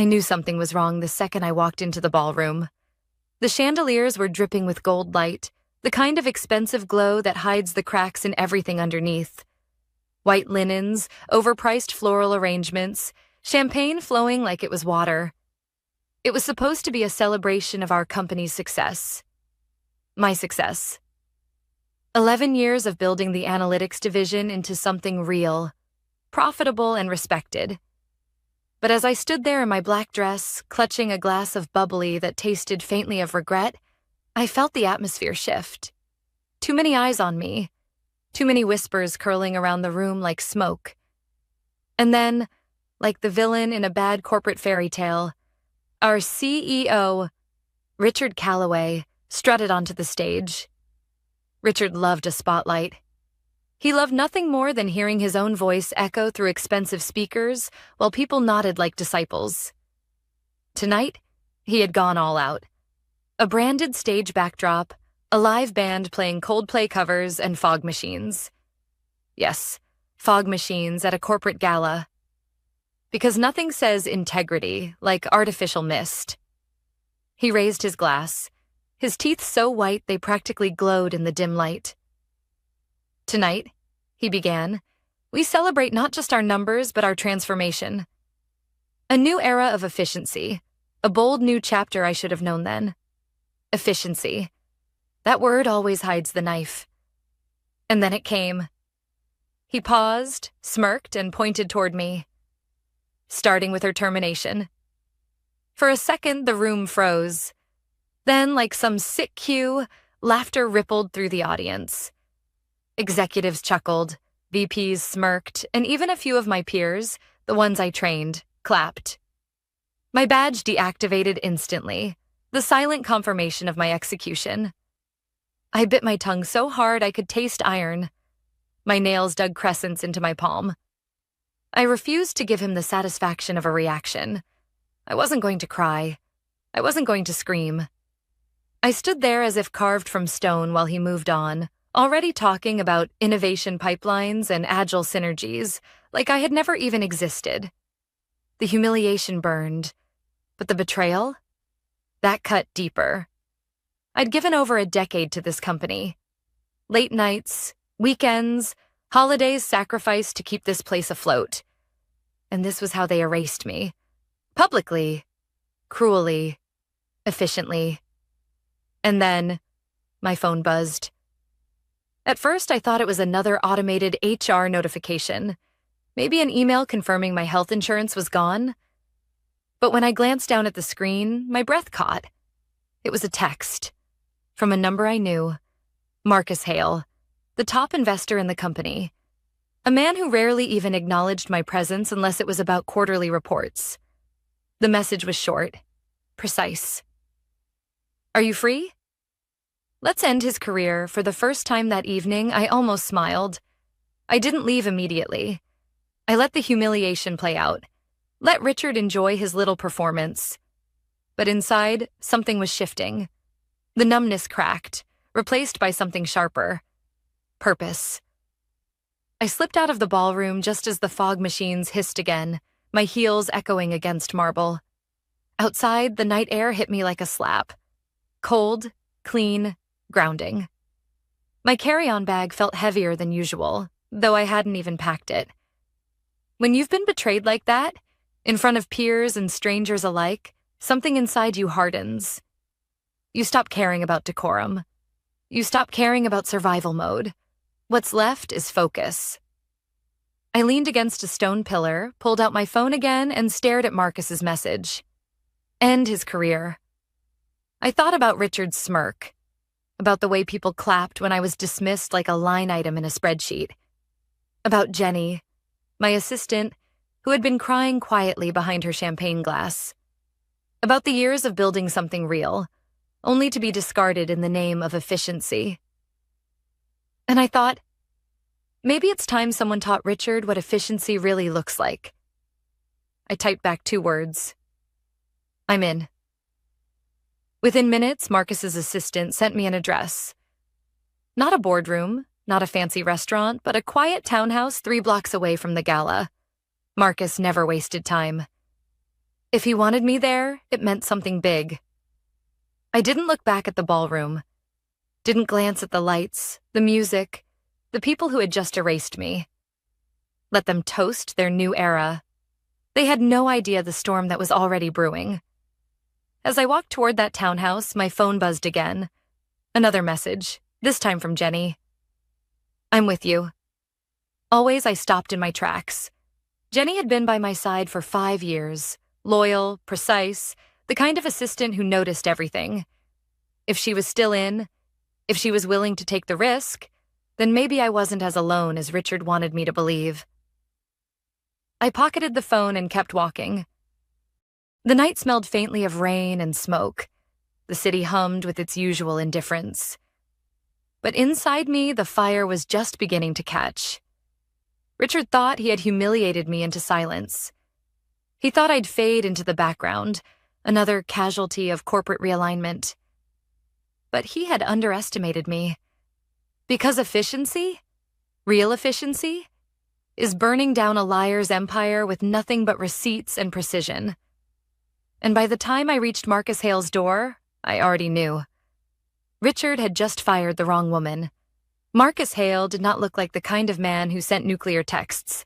I knew something was wrong the second I walked into the ballroom. The chandeliers were dripping with gold light, the kind of expensive glow that hides the cracks in everything underneath. White linens, overpriced floral arrangements, champagne flowing like it was water. It was supposed to be a celebration of our company's success. My success. 11 years of building the analytics division into something real, profitable and respected. But as I stood there in my black dress, clutching a glass of bubbly that tasted faintly of regret, I felt the atmosphere shift. Too many eyes on me. Too many whispers curling around the room like smoke. And then, like the villain in a bad corporate fairy tale, our CEO, Richard Calloway, strutted onto the stage. Richard loved a spotlight. He loved nothing more than hearing his own voice echo through expensive speakers while people nodded like disciples. Tonight, he had gone all out. A branded stage backdrop, a live band playing Coldplay covers, and fog machines. Yes, fog machines at a corporate gala. Because nothing says integrity like artificial mist. He raised his glass, his teeth so white they practically glowed in the dim light. Tonight, he began, we celebrate not just our numbers but our transformation. A new era of efficiency, a bold new chapter I should have known then. Efficiency. That word always hides the knife. And then it came. He paused, smirked, and pointed toward me. Starting with her termination. For a second, the room froze. Then, like some sick cue, laughter rippled through the audience. Executives chuckled, VPs smirked, and even a few of my peers, the ones I trained, clapped. My badge deactivated instantly, the silent confirmation of my execution. I bit my tongue so hard I could taste iron. My nails dug crescents into my palm. I refused to give him the satisfaction of a reaction. I wasn't going to cry. I wasn't going to scream. I stood there as if carved from stone while he moved on, already talking about innovation pipelines and agile synergies, like I had never even existed. The humiliation burned, but the betrayal? That cut deeper. I'd given over a decade to this company. Late nights, weekends, holidays sacrificed to keep this place afloat. And this was how they erased me. Publicly, cruelly, efficiently. And then, my phone buzzed. At first, I thought it was another automated HR notification. Maybe an email confirming my health insurance was gone. But when I glanced down at the screen, my breath caught. It was a text. From a number I knew. Marcus Hale, the top investor in the company. A man who rarely even acknowledged my presence unless it was about quarterly reports. The message was short, precise. Are you free? Let's end his career. For the first time that evening, I almost smiled. I didn't leave immediately. I let the humiliation play out. Let Richard enjoy his little performance. But inside, something was shifting. The numbness cracked, replaced by something sharper. Purpose. I slipped out of the ballroom just as the fog machines hissed again, my heels echoing against marble. Outside, the night air hit me like a slap. Cold, clean, grounding. My carry-on bag felt heavier than usual, though I hadn't even packed it. When you've been betrayed like that, in front of peers and strangers alike, something inside you hardens. You stop caring about decorum. You stop caring about survival mode. What's left is focus. I leaned against a stone pillar, pulled out my phone again, and stared at Marcus's message. End his career. I thought about Richard's smirk, about the way people clapped when I was dismissed like a line item in a spreadsheet, about Jenny, my assistant, who had been crying quietly behind her champagne glass, about the years of building something real, only to be discarded in the name of efficiency. And I thought, maybe it's time someone taught Richard what efficiency really looks like. I typed back 2 words. I'm in. Within minutes, Marcus's assistant sent me an address. Not a boardroom, not a fancy restaurant, but a quiet townhouse 3 blocks away from the Gala. Marcus never wasted time. If he wanted me there, it meant something big. I didn't look back at the ballroom, didn't glance at the lights, the music, the people who had just erased me. Let them toast their new era. They had no idea the storm that was already brewing. As I walked toward that townhouse, my phone buzzed again. Another message, this time from Jenny. I'm with you. Always I stopped in my tracks. Jenny had been by my side for 5 years, loyal, precise, the kind of assistant who noticed everything. If she was still in, if she was willing to take the risk, then maybe I wasn't as alone as Richard wanted me to believe. I pocketed the phone and kept walking. The night smelled faintly of rain and smoke. The city hummed with its usual indifference. But inside me, the fire was just beginning to catch. Richard thought he had humiliated me into silence. He thought I'd fade into the background, another casualty of corporate realignment. But he had underestimated me. Because efficiency, real efficiency, is burning down a liar's empire with nothing but receipts and precision. And by the time I reached Marcus Hale's door, I already knew. Richard had just fired the wrong woman. Marcus Hale did not look like the kind of man who sent nuclear texts.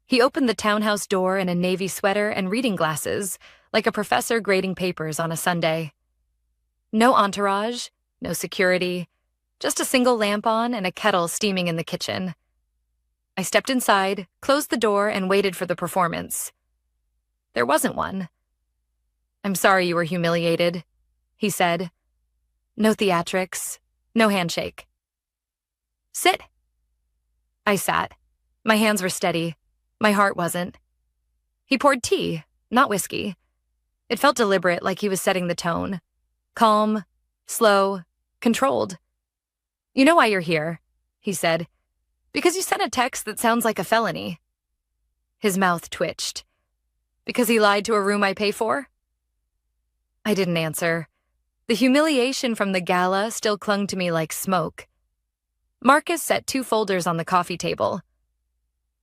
He opened the townhouse door in a navy sweater and reading glasses, like a professor grading papers on a Sunday. No entourage, no security, just a single lamp on and a kettle steaming in the kitchen. I stepped inside, closed the door, and waited for the performance. There wasn't one. I'm sorry you were humiliated, he said. No theatrics, no handshake. Sit. I sat. My hands were steady. My heart wasn't. He poured tea, not whiskey. It felt deliberate, like he was setting the tone. Calm, slow, controlled. You know why you're here, he said. Because you sent a text that sounds like a felony. His mouth twitched. Because he lied to a room I pay for? I didn't answer. The humiliation from the gala still clung to me like smoke. Marcus set 2 folders on the coffee table.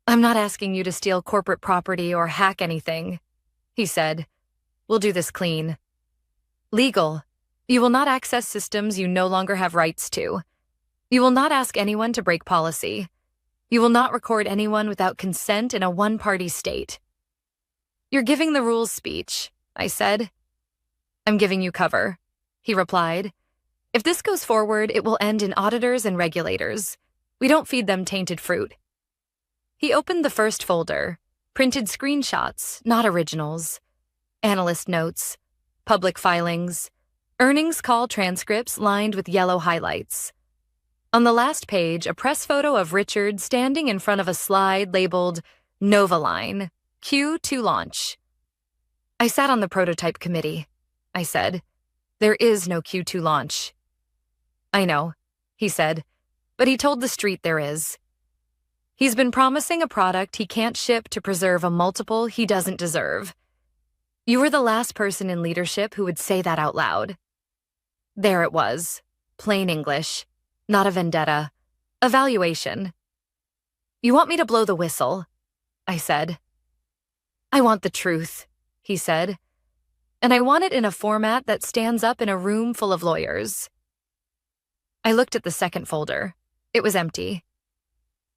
I'm not asking you to steal corporate property or hack anything, he said. We'll do this clean. Legal. You will not access systems you no longer have rights to. You will not ask anyone to break policy. You will not record anyone without consent in a one-party state. You're giving the rules speech, I said. I'm giving you cover, he replied. If this goes forward, it will end in auditors and regulators. We don't feed them tainted fruit. He opened the first folder, printed screenshots, not originals, analyst notes, public filings, earnings call transcripts lined with yellow highlights. On the last page, a press photo of Richard standing in front of a slide labeled Nova Line, Q to launch. I sat on the prototype committee, I said. There is no Q2 launch. I know, he said, but he told the street there is. He's been promising a product he can't ship to preserve a multiple he doesn't deserve. You were the last person in leadership who would say that out loud. There it was, plain English, not a vendetta, evaluation. You want me to blow the whistle, I said. I want the truth, he said, and I want it in a format that stands up in a room full of lawyers. I looked at the second folder. It was empty.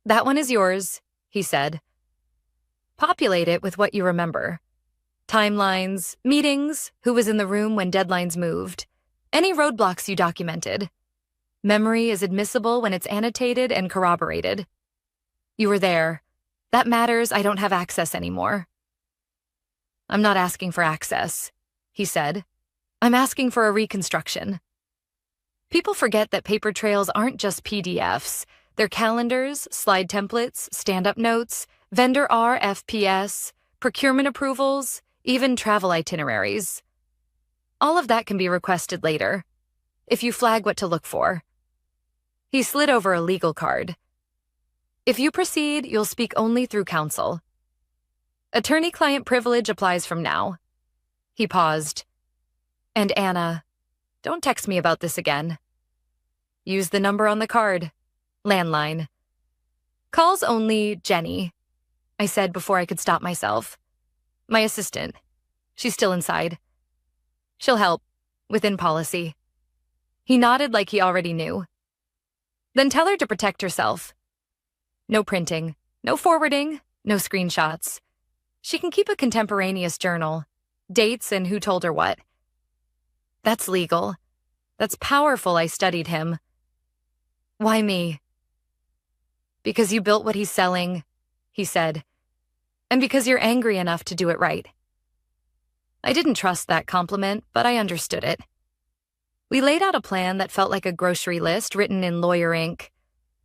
That one is yours, he said. Populate it with what you remember. Timelines, meetings, who was in the room when deadlines moved, any roadblocks you documented. Memory is admissible when it's annotated and corroborated. You were there. That matters. I don't have access anymore. I'm not asking for access, he said. I'm asking for a reconstruction. People forget that paper trails aren't just PDFs. They're calendars, slide templates, stand-up notes, vendor RFPs, procurement approvals, even travel itineraries. All of that can be requested later, if you flag what to look for. He slid over a legal card. If you proceed, you'll speak only through counsel. Attorney-client privilege applies from now. He paused. And Anna, don't text me about this again. Use the number on the card. Landline. Calls only Jenny, I said before I could stop myself. My assistant. She's still inside. She'll help, within policy. He nodded like he already knew. Then tell her to protect herself. No printing, no forwarding, no screenshots. She can keep a contemporaneous journal, dates and who told her what. That's legal. That's powerful, I studied him. Why me? Because you built what he's selling, he said, and because you're angry enough to do it right. I didn't trust that compliment, but I understood it. We laid out a plan that felt like a grocery list written in lawyer ink.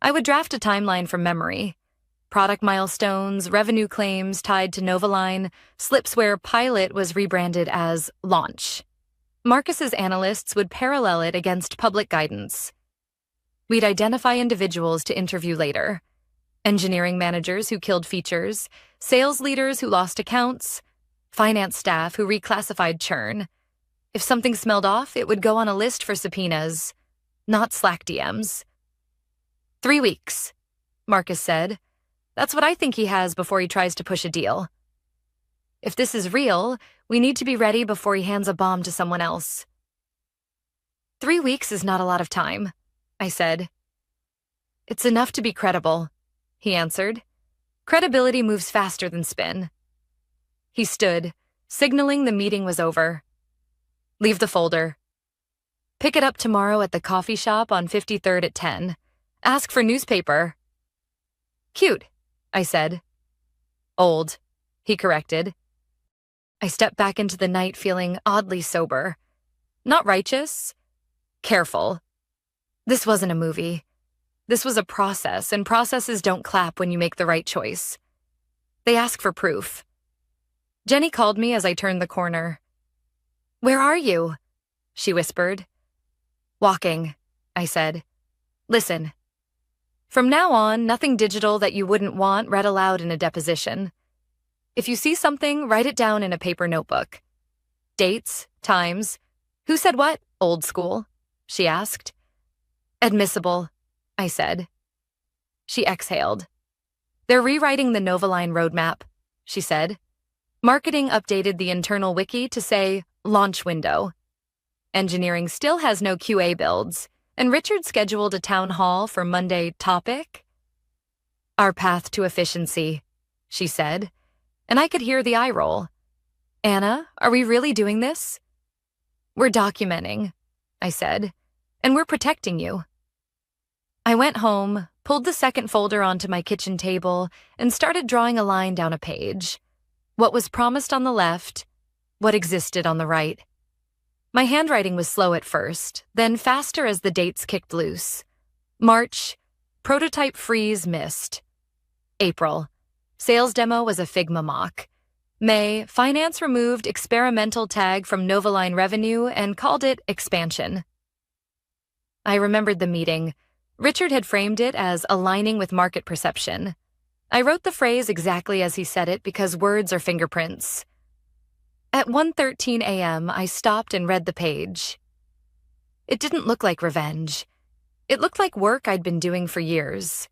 I would draft a timeline from memory. Product milestones, revenue claims tied to Novaline, slips where Pilot was rebranded as Launch. Marcus's analysts would parallel it against public guidance. We'd identify individuals to interview later. Engineering managers who killed features, sales leaders who lost accounts, finance staff who reclassified churn. If something smelled off, it would go on a list for subpoenas, not Slack DMs. 3 weeks, Marcus said. That's what I think he has before he tries to push a deal. If this is real, we need to be ready before he hands a bomb to someone else. 3 weeks is not a lot of time, I said. It's enough to be credible, he answered. Credibility moves faster than spin. He stood, signaling the meeting was over. Leave the folder. Pick it up tomorrow at the coffee shop on 53rd at 10. Ask for newspaper. Cute, I said. Old, he corrected. I stepped back into the night feeling oddly sober. Not righteous, careful. This wasn't a movie. This was a process, and processes don't clap when you make the right choice. They ask for proof. Jenny called me as I turned the corner. Where are you? She whispered. Walking, I said. Listen. From now on, nothing digital that you wouldn't want read aloud in a deposition. If you see something, write it down in a paper notebook. Dates, times. Who said what? Old school, she asked. Admissible, I said. She exhaled. They're rewriting the Novaline roadmap, she said. Marketing updated the internal wiki to say launch window. Engineering still has no QA builds, and Richard scheduled a town hall for Monday topic. Our path to efficiency, she said, and I could hear the eye roll. Anna, are we really doing this? We're documenting, I said, and we're protecting you. I went home, pulled the second folder onto my kitchen table, and started drawing a line down a page. What was promised on the left, what existed on the right. My handwriting was slow at first, then faster as the dates kicked loose. March, prototype freeze missed. April, sales demo was a Figma mock. May, finance removed experimental tag from Novaline revenue and called it expansion. I remembered the meeting. Richard had framed it as aligning with market perception. I wrote the phrase exactly as he said it because words are fingerprints. At 1:13 a.m., I stopped and read the page. It didn't look like revenge. It looked like work I'd been doing for years.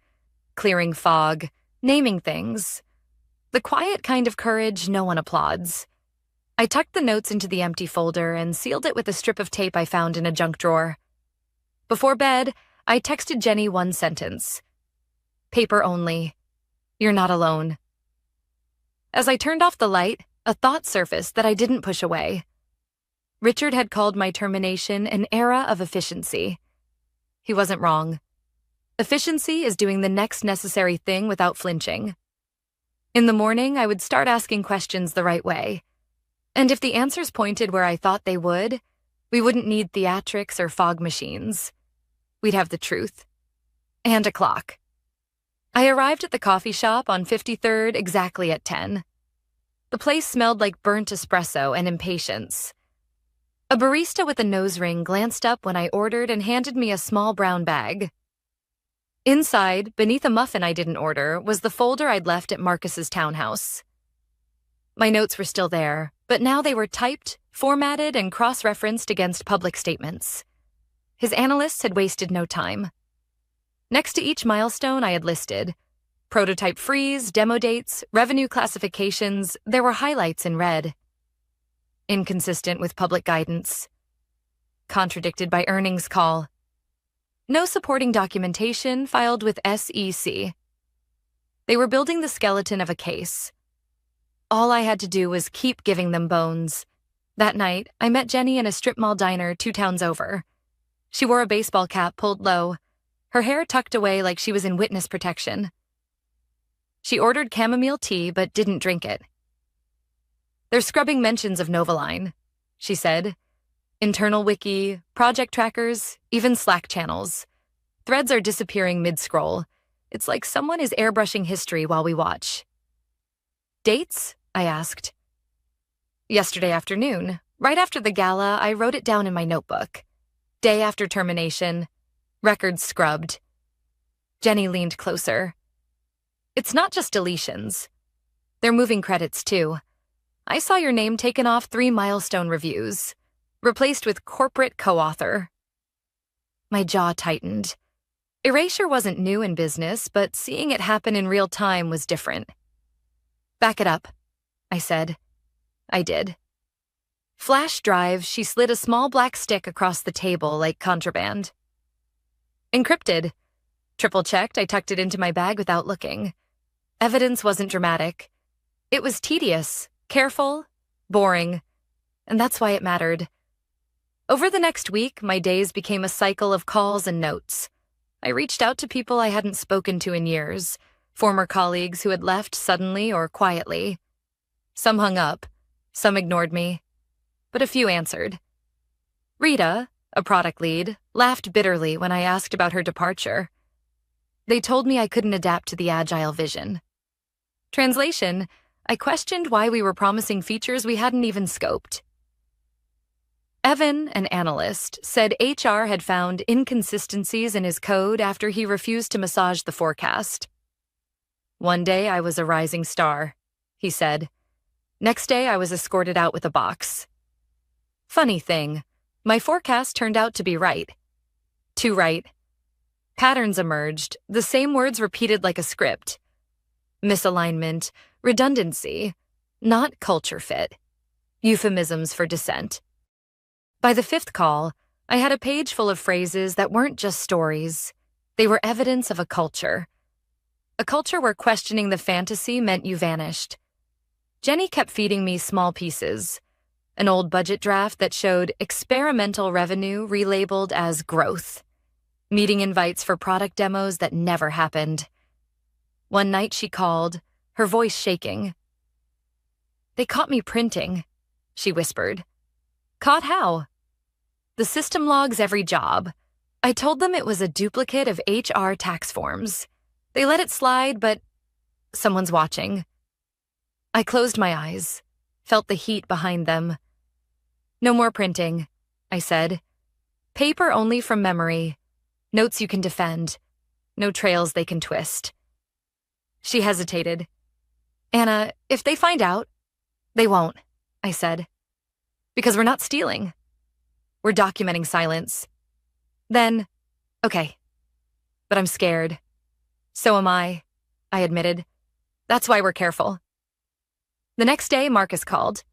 Clearing fog, naming things. The quiet kind of courage no one applauds. I tucked the notes into the empty folder and sealed it with a strip of tape I found in a junk drawer. Before bed, I texted Jenny one sentence. Paper only. You're not alone. As I turned off the light, a thought surfaced that I didn't push away. Richard had called my termination an era of efficiency. He wasn't wrong. Efficiency is doing the next necessary thing without flinching. In the morning, I would start asking questions the right way. And if the answers pointed where I thought they would, we wouldn't need theatrics or fog machines. We'd have the truth. And a clock. I arrived at the coffee shop on 53rd exactly at 10. The place smelled like burnt espresso and impatience. A barista with a nose ring glanced up when I ordered and handed me a small brown bag. Inside, beneath a muffin I didn't order, was the folder I'd left at Marcus's townhouse. My notes were still there, but now they were typed, formatted, and cross-referenced against public statements. His analysts had wasted no time. Next to each milestone I had listed, prototype freeze, demo dates, revenue classifications, there were highlights in red. inconsistent with public guidance, contradicted by earnings call. No supporting documentation filed with SEC. They were building the skeleton of a case. All I had to do was keep giving them bones. That night, I met Jenny in a strip mall diner 2 towns over. She wore a baseball cap pulled low, her hair tucked away like she was in witness protection. She ordered chamomile tea but didn't drink it. "They're scrubbing mentions of Novaline," she said. "Internal wiki, project trackers, even Slack channels. Threads are disappearing mid-scroll. It's like someone is airbrushing history while we watch." "Dates?" I asked. "Yesterday afternoon, right after the gala, I wrote it down in my notebook. Day after termination, records scrubbed." Jenny leaned closer. "It's not just deletions. They're moving credits too. I saw your name taken off 3 milestone reviews, replaced with corporate co-author." My jaw tightened. Erasure wasn't new in business, but seeing it happen in real time was different. "Back it up," I said. I did. Flash drive, she slid a small black stick across the table like contraband. "Encrypted." Triple-checked, I tucked it into my bag without looking. Evidence wasn't dramatic. It was tedious, careful, boring, and that's why it mattered. Over the next week, my days became a cycle of calls and notes. I reached out to people I hadn't spoken to in years, former colleagues who had left suddenly or quietly. Some hung up, some ignored me, but a few answered. Rita, a product lead, laughed bitterly when I asked about her departure. They told me I couldn't adapt to the agile vision. Translation, I questioned why we were promising features we hadn't even scoped. Evan, an analyst, said HR had found inconsistencies in his code after he refused to massage the forecast. "One day I was a rising star," he said. "Next day I was escorted out with a box." Funny thing, my forecast turned out to be right. Too right. Patterns emerged, the same words repeated like a script. Misalignment, redundancy, not culture fit. Euphemisms for dissent. By the 5th call, I had a page full of phrases that weren't just stories. They were evidence of a culture. A culture where questioning the fantasy meant you vanished. Jenny kept feeding me small pieces. An old budget draft that showed experimental revenue relabeled as growth. Meeting invites for product demos that never happened. One night she called, her voice shaking. "They caught me printing," she whispered. "Caught how?" "The system logs every job. I told them it was a duplicate of HR tax forms. They let it slide, but someone's watching." I closed my eyes, felt the heat behind them. "No more printing," I said. "Paper only from memory. Notes you can defend. No trails they can twist." She hesitated. "Anna, if they find out..." "They won't," I said. "Because we're not stealing. We're documenting silence." "Then, okay. But I'm scared." "So am I admitted. "That's why we're careful." The next day, Marcus called.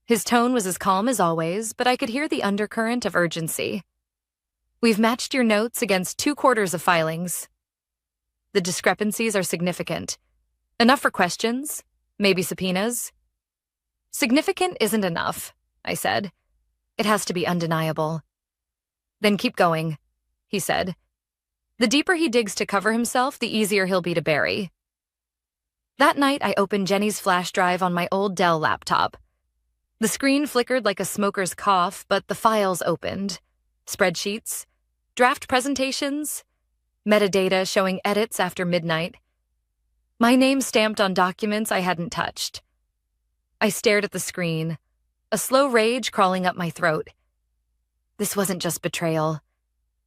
His tone was as calm as always, but I could hear the undercurrent of urgency. "We've matched your notes against 2/4 of filings. The discrepancies are significant. Enough for questions, maybe subpoenas." "Significant isn't enough," I said. "It has to be undeniable." "Then keep going," he said. "The deeper he digs to cover himself, the easier he'll be to bury." That night, I opened Jenny's flash drive on my old Dell laptop. The screen flickered like a smoker's cough, but the files opened. Spreadsheets, draft presentations, metadata showing edits after midnight. My name stamped on documents I hadn't touched. I stared at the screen, a slow rage crawling up my throat. This wasn't just betrayal.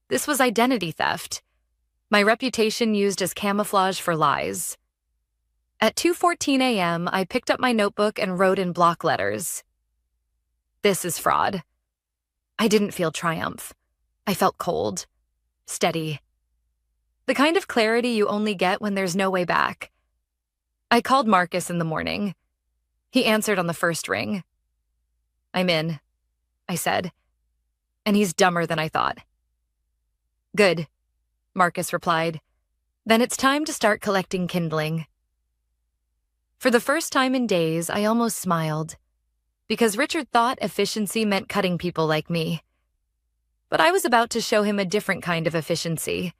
This was identity theft. My reputation used as camouflage for lies. At 2:14 a.m., I picked up my notebook and wrote in block letters. "This is fraud." I didn't feel triumph. I felt cold, steady. The kind of clarity you only get when there's no way back. I called Marcus in the morning. He answered on the first ring. I'm in, I said. And he's dumber than I thought. Good, Marcus replied. Then it's time to start collecting kindling. For the first time in days, I almost smiled, because Richard thought efficiency meant cutting people like me. But I was about to show him a different kind of efficiency,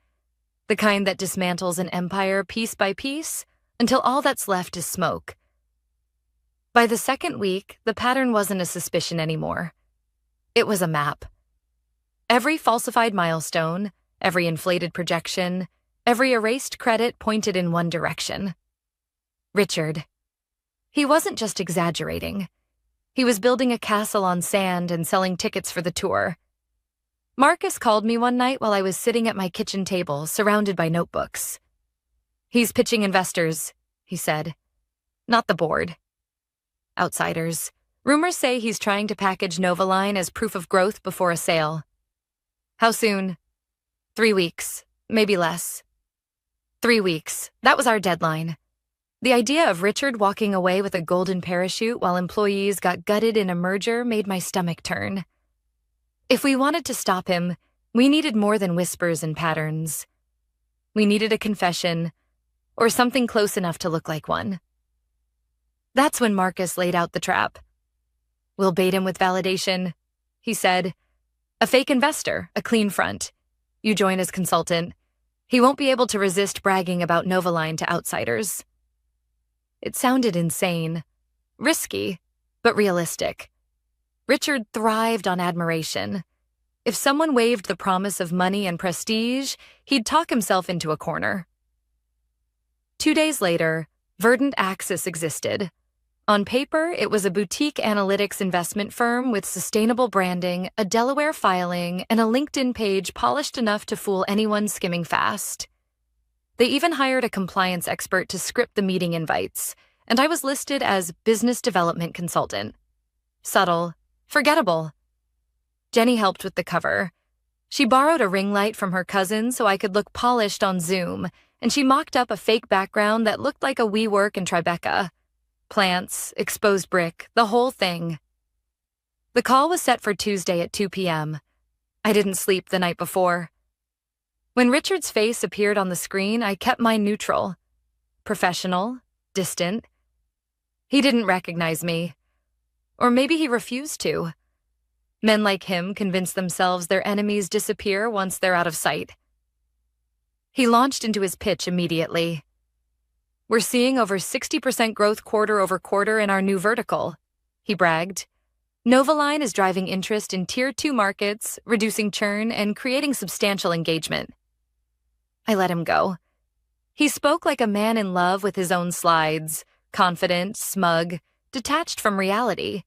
the kind that dismantles an empire piece by piece until all that's left is smoke. By the second week, the pattern wasn't a suspicion anymore. It was a map. Every falsified milestone, every inflated projection, every erased credit pointed in one direction. Richard. He wasn't just exaggerating. He was building a castle on sand and selling tickets for the tour. Marcus called me one night while I was sitting at my kitchen table, surrounded by notebooks. He's pitching investors, he said. Not the board. Outsiders. Rumors say he's trying to package Novaline as proof of growth before a sale. How soon? 3 weeks, maybe less. 3 weeks. That was our deadline. The idea of Richard walking away with a golden parachute while employees got gutted in a merger made my stomach turn. If we wanted to stop him, we needed more than whispers and patterns. We needed a confession, or something close enough to look like one. That's when Marcus laid out the trap. We'll bait him with validation, he said. A fake investor, a clean front. You join as consultant. He won't be able to resist bragging about Novaline to outsiders. It sounded insane, risky, but realistic. Richard thrived on admiration. If someone waved the promise of money and prestige, he'd talk himself into a corner. 2 days later, Verdant Axis existed. On paper, it was a boutique analytics investment firm with sustainable branding, a Delaware filing, and a LinkedIn page polished enough to fool anyone skimming fast. They even hired a compliance expert to script the meeting invites, and I was listed as business development consultant. Subtle, forgettable. Jenny helped with the cover. She borrowed a ring light from her cousin so I could look polished on Zoom, and she mocked up a fake background that looked like a WeWork in Tribeca. Plants, exposed brick, the whole thing. The call was set for Tuesday at 2 p.m. I didn't sleep the night before. When Richard's face appeared on the screen, I kept mine neutral. Professional, distant. He didn't recognize me. Or maybe he refused to. Men like him convince themselves their enemies disappear once they're out of sight. He launched into his pitch immediately. We're seeing over 60% growth quarter over quarter in our new vertical, he bragged. Novaline is driving interest in Tier 2 markets, reducing churn, and creating substantial engagement. I let him go. He spoke like a man in love with his own slides, confident, smug, detached from reality.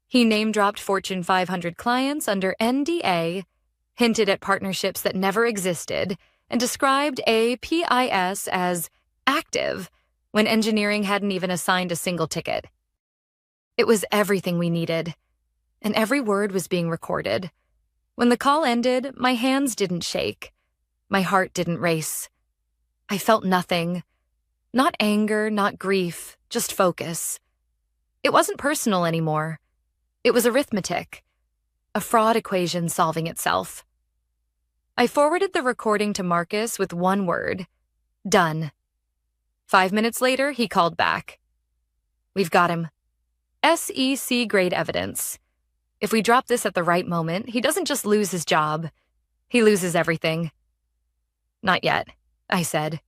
He name-dropped Fortune 500 clients under NDA, hinted at partnerships that never existed, and described APIS as active when engineering hadn't even assigned a single ticket. It was everything we needed, and every word was being recorded. When the call ended, my hands didn't shake. My heart didn't race. I felt nothing. Not anger, not grief, just focus. It wasn't personal anymore. It was arithmetic, a fraud equation solving itself. I forwarded the recording to Marcus with one word: done. 5 minutes later, he called back. We've got him. SEC grade evidence. If we drop this at the right moment, he doesn't just lose his job. He loses everything. Not yet, I said.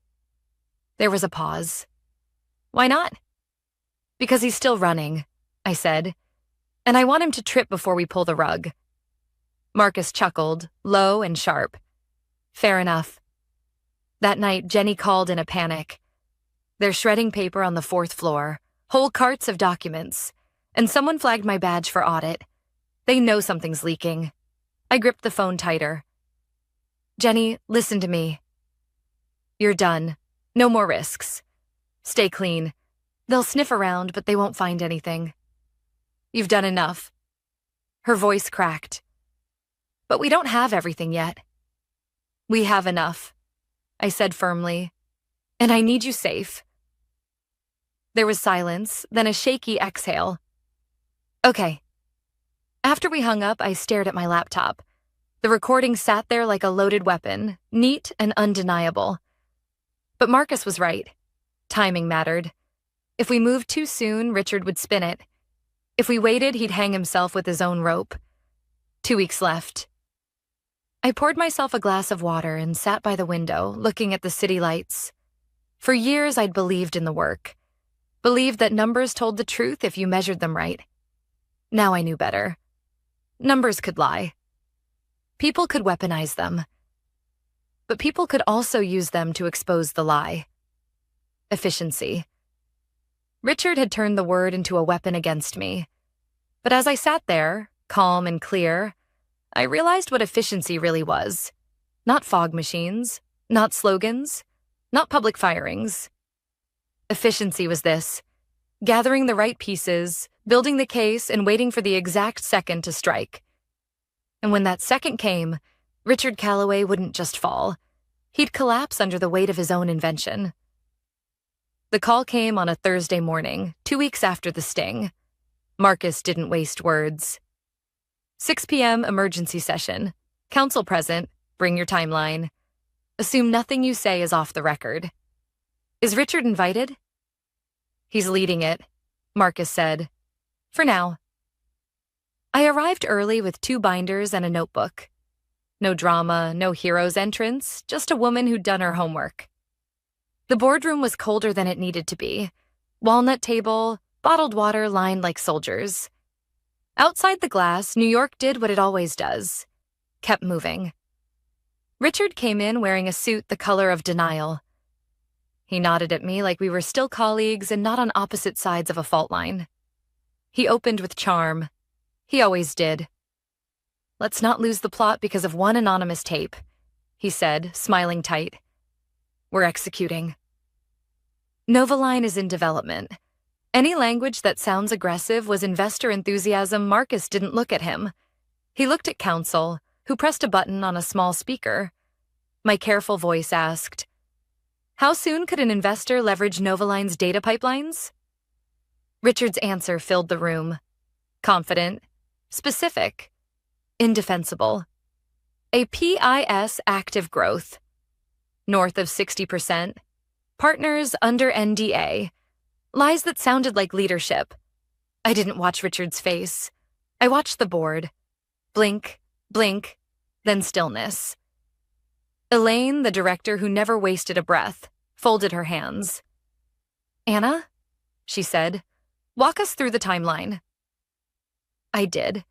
There was a pause. Why not? Because he's still running, I said. And I want him to trip before we pull the rug. Marcus chuckled, low and sharp. Fair enough. That night, Jenny called in a panic. They're shredding paper on the 4th floor, whole carts of documents, and someone flagged my badge for audit. They know something's leaking. I gripped the phone tighter. Jenny, listen to me. You're done. No more risks. Stay clean. They'll sniff around, but they won't find anything. You've done enough. Her voice cracked. But we don't have everything yet. We have enough, I said firmly. And I need you safe. There was silence, then a shaky exhale. Okay, After we hung up, I stared at my laptop. The recording sat there like a loaded weapon, neat and undeniable. But Marcus was right. Timing mattered. If we moved too soon, Richard would spin it. If we waited, he'd hang himself with his own rope. 2 weeks left. I poured myself a glass of water and sat by the window, looking at the city lights. For years, I'd believed in the work. Believed that numbers told the truth if you measured them right. Now I knew better. Numbers could lie. People could weaponize them. But people could also use them to expose the lie. Efficiency. Richard had turned the word into a weapon against me. But as I sat there, calm and clear, I realized what efficiency really was. Not fog machines, not slogans, not public firings. Efficiency was this: gathering the right pieces, building the case, and waiting for the exact second to strike. And when that second came, Richard Calloway wouldn't just fall. He'd collapse under the weight of his own invention. The call came on a Thursday morning, 2 weeks after the sting. Marcus didn't waste words. 6 p.m. emergency session. Counsel present. Bring your timeline. Assume nothing you say is off the record. Is Richard invited? He's leading it, Marcus said. For now. I arrived early with 2 binders and a notebook. No drama, no hero's entrance, just a woman who'd done her homework. The boardroom was colder than it needed to be. Walnut table, bottled water lined like soldiers. Outside the glass, New York did what it always does. Kept moving. Richard came in wearing a suit the color of denial. He nodded at me like we were still colleagues and not on opposite sides of a fault line. He opened with charm. He always did. Let's not lose the plot because of one anonymous tape, he said, smiling tight. We're executing. Novaline is in development. Any language that sounds aggressive was investor enthusiasm. Marcus didn't look at him. He looked at counsel, who pressed a button on a small speaker. My careful voice asked, how soon could an investor leverage Novaline's data pipelines? Richard's answer filled the room. Confident, specific, indefensible. A PIS active growth. North of 60%. Partners under NDA. Lies that sounded like leadership. I didn't watch Richard's face. I watched the board. Blink, blink, then stillness. Elaine, the director who never wasted a breath, folded her hands. Anna, she said, walk us through the timeline. I did.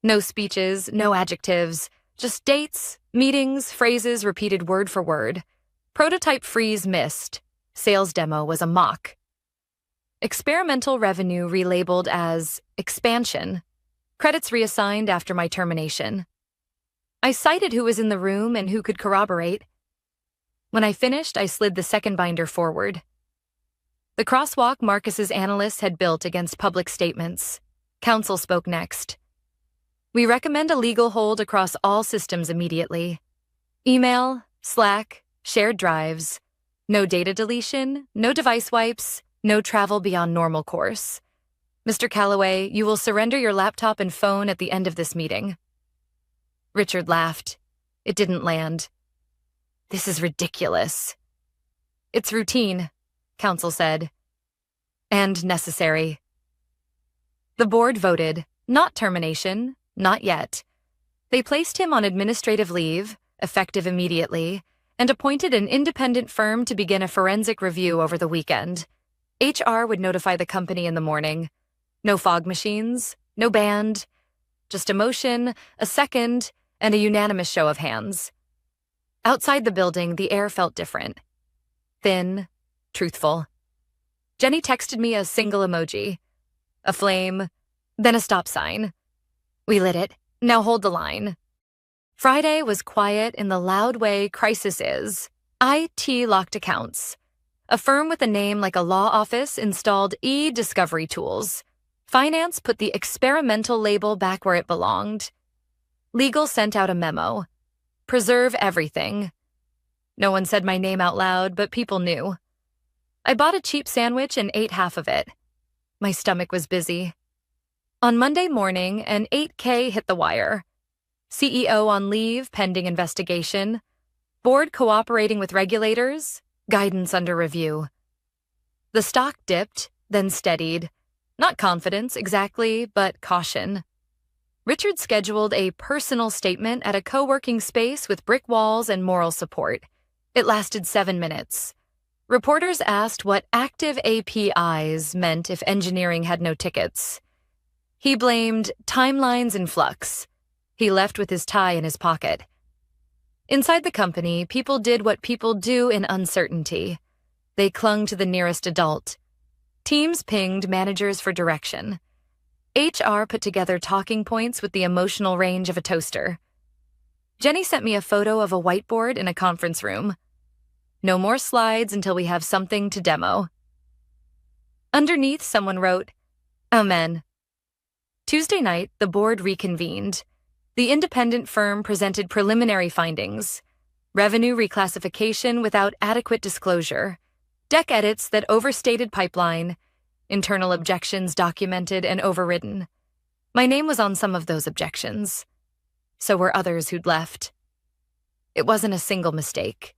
No speeches, no adjectives, just dates, meetings, phrases repeated word for word. Prototype freeze missed. Sales demo was a mock. Experimental revenue relabeled as expansion. Credits reassigned after my termination. I cited who was in the room and who could corroborate. When I finished, I slid the second binder forward. The crosswalk Marcus's analysts had built against public statements. Counsel spoke next. We recommend a legal hold across all systems immediately. Email, Slack, shared drives. No data deletion, no device wipes, no travel beyond normal course. Mr. Calloway, you will surrender your laptop and phone at the end of this meeting. Richard laughed. It didn't land. This is ridiculous. It's routine, counsel said. And necessary. The board voted, not termination, not yet. They placed him on administrative leave, effective immediately, and appointed an independent firm to begin a forensic review over the weekend. HR would notify the company in the morning. No fog machines, no band, just a motion, a second, and a unanimous show of hands. Outside the building, the air felt different. Thin, truthful. Jenny texted me a single emoji. A flame, then a stop sign. We lit it. Now hold the line. Friday was quiet in the loud way crisis is. IT locked accounts. A firm with a name like a law office installed e-discovery tools. Finance put the experimental label back where it belonged. Legal sent out a memo. Preserve everything. No one said my name out loud, but people knew. I bought a cheap sandwich and ate half of it. My stomach was busy. On Monday morning, an 8K hit the wire. CEO on leave pending investigation. Board cooperating with regulators. Guidance under review. The stock dipped, then steadied. Not confidence, exactly, but caution. Richard scheduled a personal statement at a co-working space with brick walls and moral support. It lasted 7 minutes. Reporters asked what active APIs meant if engineering had no tickets. He blamed timelines in flux. He left with his tie in his pocket. Inside the company, people did what people do in uncertainty. They clung to the nearest adult. Teams pinged managers for direction. HR put together talking points with the emotional range of a toaster. Jenny sent me a photo of a whiteboard in a conference room. No more slides until we have something to demo. Underneath, someone wrote, Amen. Tuesday night, the board reconvened. The independent firm presented preliminary findings. Revenue reclassification without adequate disclosure. Deck edits that overstated pipeline. Internal objections documented and overridden. My name was on some of those objections. So were others who'd left. It wasn't a single mistake.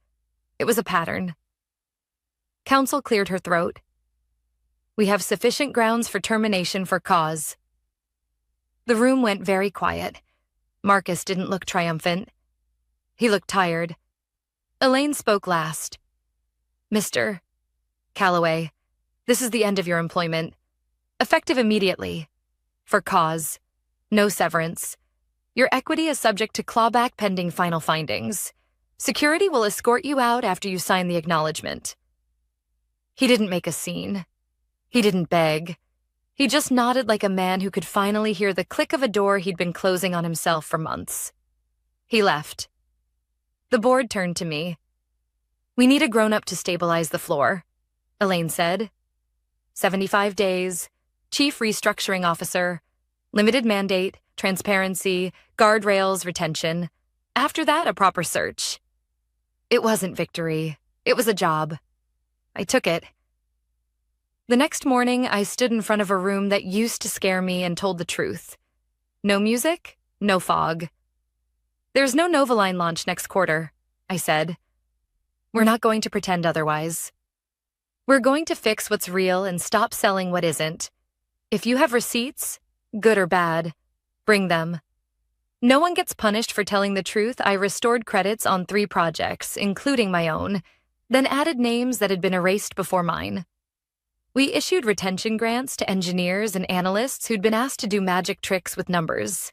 It was a pattern. Counsel cleared her throat. We have sufficient grounds for termination for cause. The room went very quiet. Marcus didn't look triumphant. He looked tired. Elaine spoke last. Mr. Calloway, this is the end of your employment. Effective immediately. For cause. No severance. Your equity is subject to clawback pending final findings. Security will escort you out after you sign the acknowledgement. He didn't make a scene. He didn't beg. He just nodded like a man who could finally hear the click of a door he'd been closing on himself for months. He left. The board turned to me. We need a grown-up to stabilize the floor, Elaine said. 75 days, chief restructuring officer, limited mandate, transparency, guardrails, retention. After that, a proper search. It wasn't victory. It was a job. I took it. The next morning, I stood in front of a room that used to scare me and told the truth. No music, no fog. There's no Novaline launch next quarter, I said. We're not going to pretend otherwise. We're going to fix what's real and stop selling what isn't. If you have receipts, good or bad, bring them. No one gets punished for telling the truth. I restored credits on 3 projects, including my own, then added names that had been erased before mine. We issued retention grants to engineers and analysts who'd been asked to do magic tricks with numbers.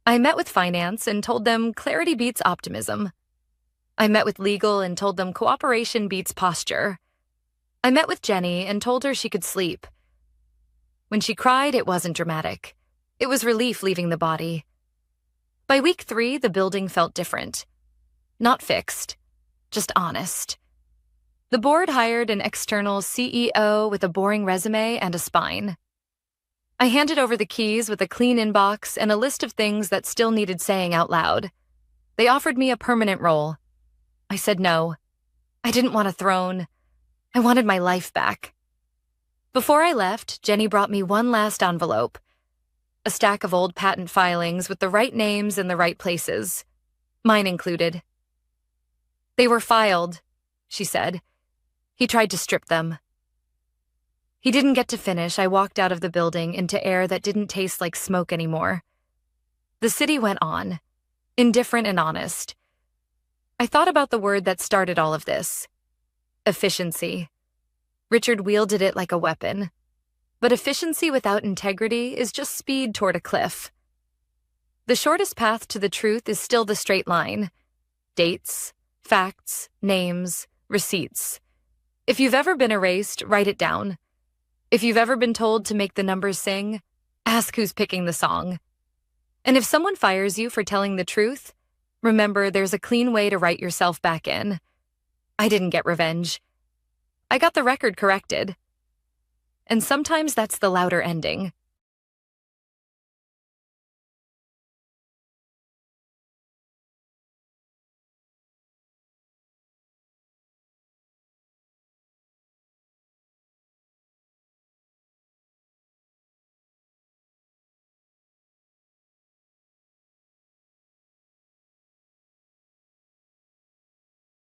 I met with finance and told them clarity beats optimism. I met with legal and told them cooperation beats posture. I met with Jenny and told her she could sleep. When she cried, it wasn't dramatic. It was relief leaving the body. By week 3, the building felt different. Not fixed, just honest. The board hired an external CEO with a boring resume and a spine. I handed over the keys with a clean inbox and a list of things that still needed saying out loud. They offered me a permanent role. I said no. I didn't want a throne. I wanted my life back. Before I left, Jenny brought me one last envelope. A stack of old patent filings with the right names in the right places. Mine included. They were filed, she said. He tried to strip them. He didn't get to finish. I walked out of the building into air that didn't taste like smoke anymore. The city went on, indifferent and honest. I thought about the word that started all of this. Efficiency. Richard wielded it like a weapon. But efficiency without integrity is just speed toward a cliff. The shortest path to the truth is still the straight line. Dates, facts, names, receipts. If you've ever been erased, write it down. If you've ever been told to make the numbers sing, ask who's picking the song. And if someone fires you for telling the truth, remember there's a clean way to write yourself back in. I didn't get revenge. I got the record corrected. And sometimes that's the louder ending.